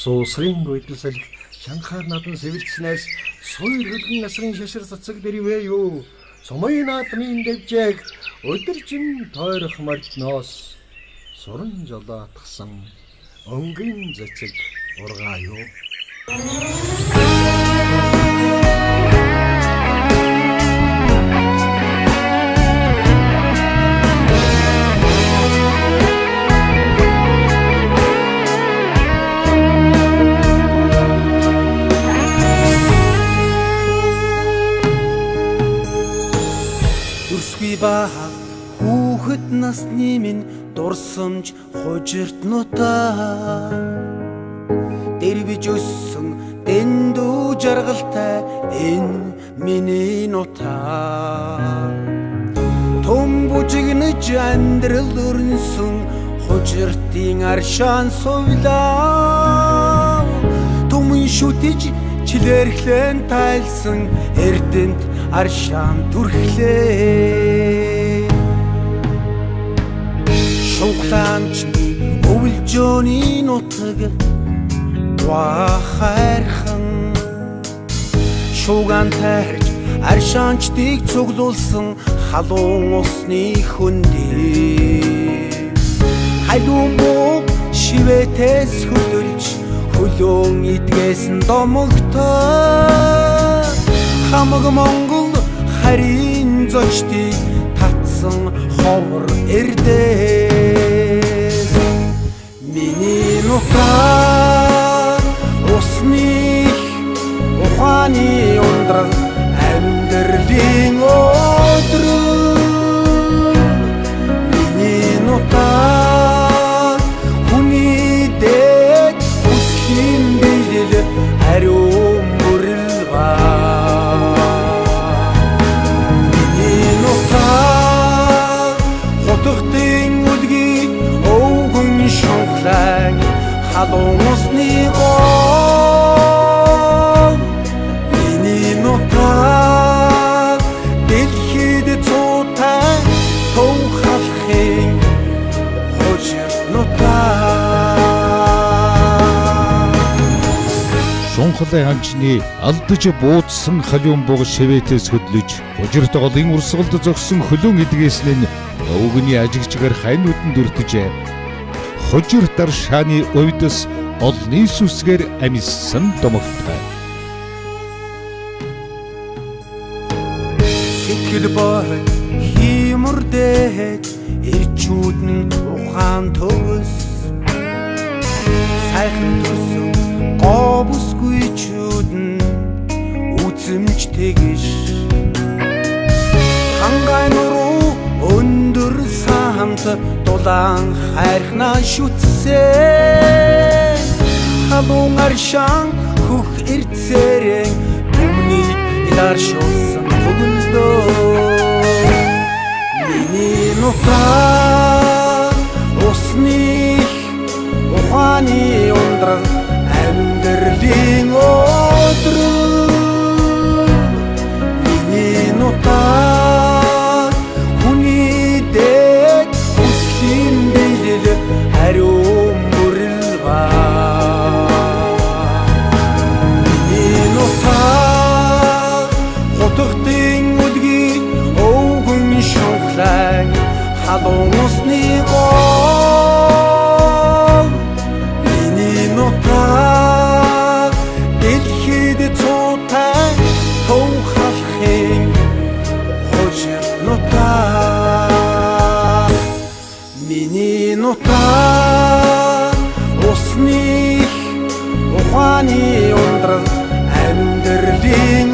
Суусрын гүйдэлсэл шанхаар надан сэвэлцснээс суур хөлгөн насрын шашир цацаг дэрвэ юу. Сумын наадмын дэвжээг өдөржин тойрох мордноос суран жолоотгсан өнгийн цэцэг ургаа юу. Баа хүүхэд насны минь дурсамж хужиртнуудаа дэрвэж өссөн дэндүү жаргалтай энэ миний нутаа том бужигнэж амьдрал өрнсөн хужиртын аршаан сувлаа түмэн шүтэж чилэрхлэн тайлсан эрдэнэт аршаан түрхлээ шуглаанч өвөлжөөний нутаг хайрхан шуугаан тайрч аршаанчдыг цуглуулсан халуун усны хөндөө халуун бог шивэтээс хөдөлж хөлөөн идгээсэн домогтой хамаг Монгол харин зочдыг татсан ховор эрдээ миний нутаг усны ухааны ундраг амьдралын өдрөг миний нутаг хүний дэд үсгийн биелэл ариун мөрөл халуун усны гол миний нутаг дэлхийд цуутай тохалхын хожир нутаг Шунхлын ханчны алдаж буудсан халуун буг шивэтээс хөдлөж хожирт голын урсгалд зогсон хөлөөн идгээсэн нь өвгөний ажигчгаар хайнууданд өртөж хожирт аршааны увдас олны сүсгээр амьссан домогтой сэтгэл бор хиймүрдээд ирчүүд нь ухаан төгс сайхан төсөн говусгүйчүүд нь үзэмж тэгш хангай нуруу өндөр самт дулаан хайрхнаа шүтсээ халуун аршаан хөх эрдсэрэн өмнөд иларшуулсан бүгдөө миний нутаг усны ухааны ундраг амьдралын өдрөг миний нутаг хүний дэд үсгийн биелэл ариун мөрөл миний нутаг хотготын өдгийг өвгөн шунхлай халуун усны гол миний нутаг дэлхийд цуутай тохалхын хожир нутаг миний нутаг усны ухааны ундраг амьдралын